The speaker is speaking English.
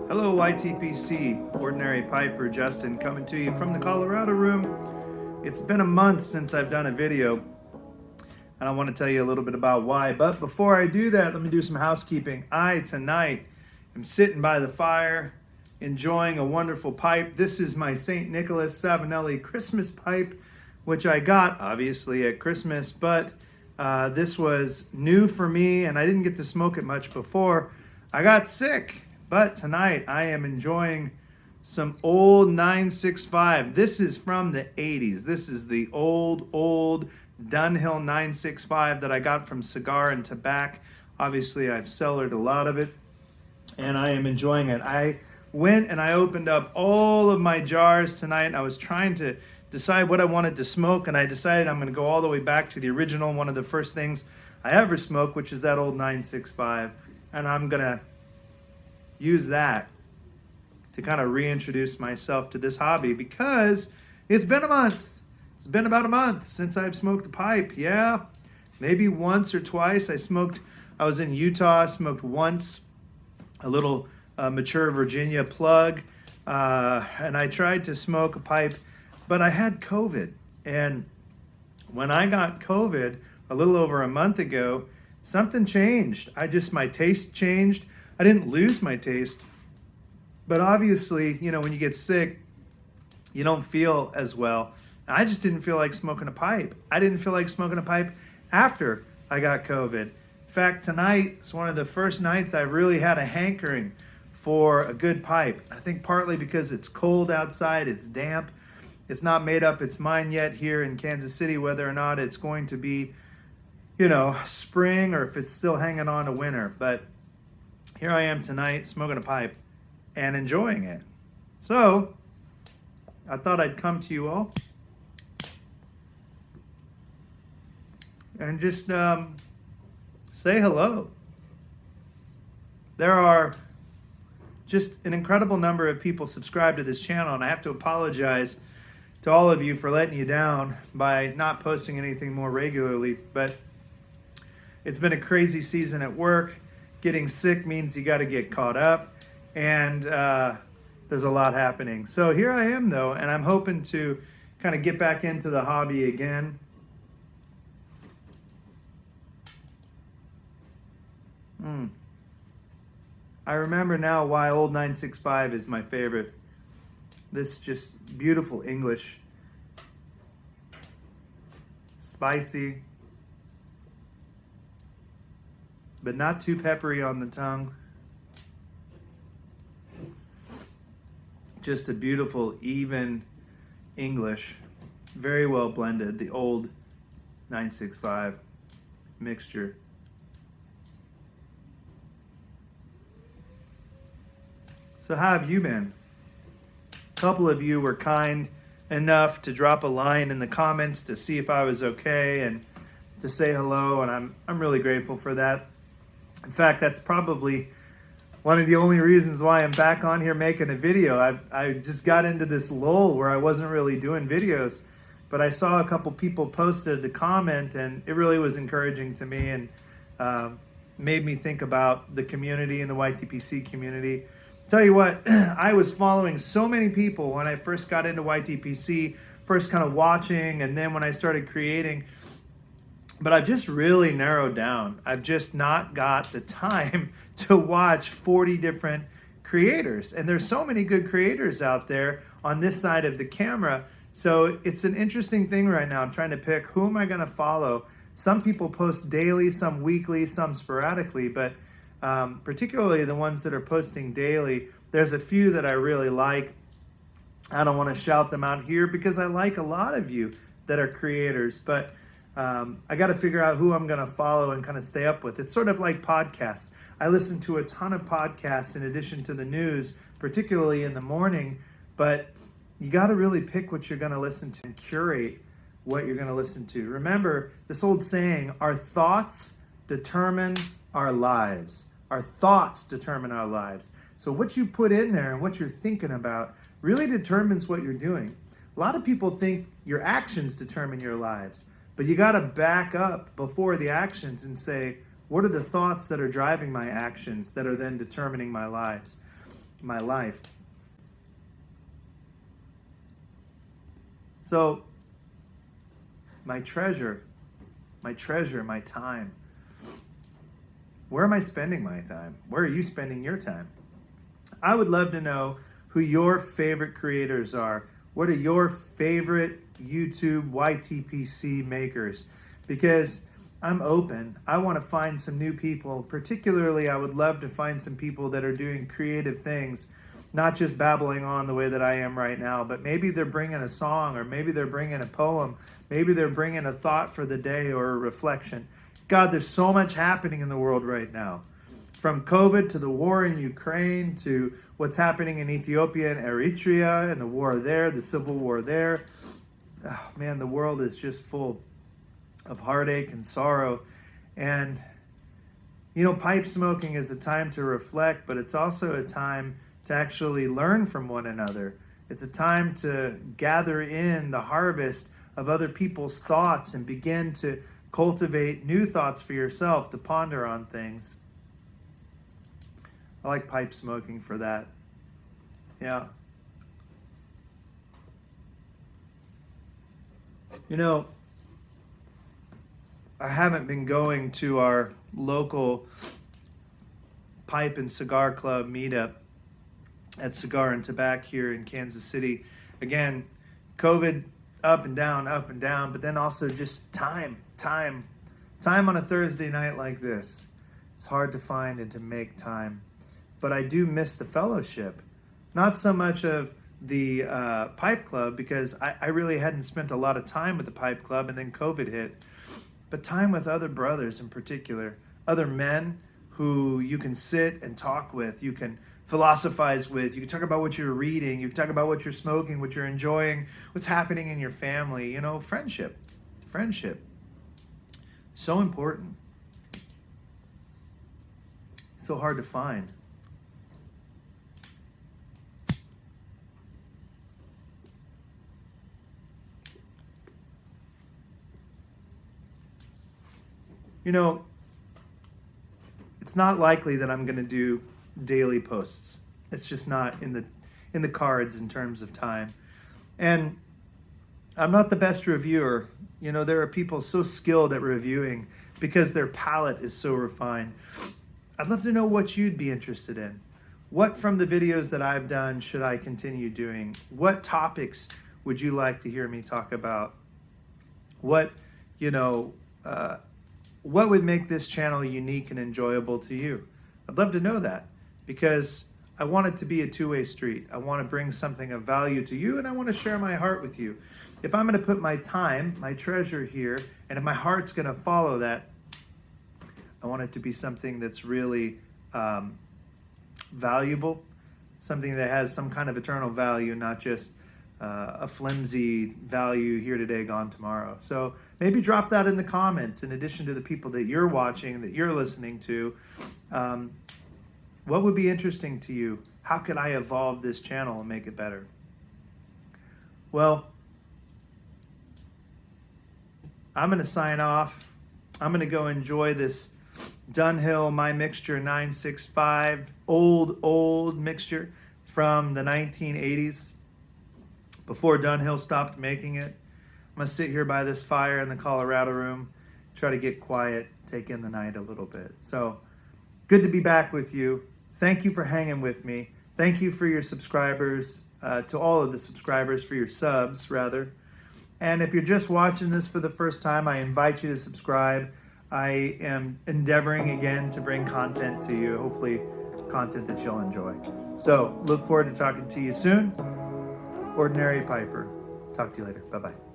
Hello, YTPC, Ordinary Piper Justin, coming to you from the Colorado room. It's been a month since I've done a video, and I want to tell you a little bit about why. But before I do that, let me do some housekeeping. Tonight, am sitting by the fire, enjoying a wonderful pipe. This is my St. Nicholas Savinelli Christmas pipe, which I got, obviously, at Christmas, but this was new for me, and I didn't get to smoke it much before I got sick. But tonight I am enjoying some old 965. This is from the 80s. This is the old Dunhill 965 that I got from Cigar and Tobacco. Obviously, I've cellared a lot of it, and I am enjoying it. I went and I opened up all of my jars tonight. I was trying to decide what I wanted to smoke, and I decided I'm going to go all the way back to the original, one of the first things I ever smoked, which is that old 965, and I'm going to use that to kind of reintroduce myself to this hobby because it's been a month. It's been about a month since I've smoked a pipe. Yeah, maybe once or twice. I was in Utah, smoked once a little mature Virginia plug, and I tried to smoke a pipe, but I had COVID. And when I got COVID a little over a month ago, something changed. My taste changed. I didn't lose my taste, but obviously, when you get sick, you don't feel as well. I just didn't feel like smoking a pipe. I didn't feel like smoking a pipe after I got COVID. In fact, tonight is one of the first nights I really had a hankering for a good pipe. I think partly because it's cold outside, it's damp. It's not made up its mind yet here in Kansas City whether or not it's going to be, spring or if it's still hanging on to winter. But here I am tonight smoking a pipe and enjoying it. So I thought I'd come to you all and just say hello. There are just an incredible number of people subscribed to this channel, and I have to apologize to all of you for letting you down by not posting anything more regularly. But it's been a crazy season at work. Getting sick means you got to get caught up, and there's a lot happening. So here I am, though, and I'm hoping to kind of get back into the hobby again. I remember now why old 965 is my favorite. This just beautiful English, spicy, but not too peppery on the tongue. Just a beautiful, even English, very well blended, the old 965 mixture. So how have you been? A couple of you were kind enough to drop a line in the comments to see if I was okay and to say hello, and I'm really grateful for that. In fact, that's probably one of the only reasons why I'm back on here making a video. I just got into this lull where I wasn't really doing videos, but I saw a couple people posted a comment, and it really was encouraging to me and made me think about the community and the YTPC community. Tell you what, I was following so many people when I first got into YTPC, first kind of watching, and then when I started creating. But I've just really narrowed down. I've just not got the time to watch 40 different creators. And there's so many good creators out there on this side of the camera. So it's an interesting thing right now. I'm trying to pick who am I going to follow. Some people post daily, some weekly, some sporadically, but particularly the ones that are posting daily, there's a few that I really like. I don't want to shout them out here because I like a lot of you that are creators, but I got to figure out who I'm going to follow and kind of stay up with. It's sort of like podcasts. I listen to a ton of podcasts in addition to the news, particularly in the morning, but you got to really pick what you're going to listen to and curate what you're going to listen to. Remember this old saying, our thoughts determine our lives. Our thoughts determine our lives. So what you put in there and what you're thinking about really determines what you're doing. A lot of people think your actions determine your lives. But you got to back up before the actions and say, what are the thoughts that are driving my actions that are then determining my lives? my life. So, my treasure, my time. Where am I spending my time? Where are you spending your time? I would love to know who your favorite creators are. What are your favorite YouTube YTPC makers? Because I'm open. I want to find some new people. Particularly, I would love to find some people that are doing creative things, not just babbling on the way that I am right now, but maybe they're bringing a song, or maybe they're bringing a poem. Maybe they're bringing a thought for the day or a reflection. God, there's so much happening in the world right now. From COVID to the war in Ukraine to what's happening in Ethiopia and Eritrea and the war there, the civil war there. Oh, man, the world is just full of heartache and sorrow. And, pipe smoking is a time to reflect, but it's also a time to actually learn from one another. It's a time to gather in the harvest of other people's thoughts and begin to cultivate new thoughts for yourself, to ponder on things. I like pipe smoking for that. Yeah. I haven't been going to our local pipe and cigar club meetup at Cigar and Tobacco here in Kansas City. Again, COVID up and down, but then also just time on a Thursday night like this. It's hard to find and to make time. But I do miss the fellowship. Not so much of the pipe club, because I really hadn't spent a lot of time with the pipe club, and then COVID hit. But time with other brothers in particular, other men who you can sit and talk with, you can philosophize with, you can talk about what you're reading, you can talk about what you're smoking, what you're enjoying, what's happening in your family, friendship. So important. So hard to find. It's not likely that I'm going to do daily posts. It's just not in the cards in terms of time. And I'm not the best reviewer. There are people so skilled at reviewing because their palate is so refined. I'd love to know what you'd be interested in. What from the videos that I've done should I continue doing? What topics would you like to hear me talk about? What would make this channel unique and enjoyable to you? I'd love to know that, because I want it to be a two-way street. I want to bring something of value to you, and I want to share my heart with you. If I'm going to put my time, my treasure here, and if my heart's going to follow that, I want it to be something that's really valuable, something that has some kind of eternal value, not just a flimsy value here today, gone tomorrow. So maybe drop that in the comments, in addition to the people that you're watching, that you're listening to. What would be interesting to you? How could I evolve this channel and make it better? Well, I'm going to sign off. I'm going to go enjoy this Dunhill My Mixture 965, old mixture from the 1980s. Before Dunhill stopped making it. I'm going to sit here by this fire in the Colorado room, try to get quiet, take in the night a little bit. So, good to be back with you. Thank you for hanging with me. Thank you for your subscribers, to all of the subscribers, for your subs, rather. And if you're just watching this for the first time, I invite you to subscribe. I am endeavoring again to bring content to you, hopefully content that you'll enjoy. So, look forward to talking to you soon. Ordinary Piper. Talk to you later. Bye-bye.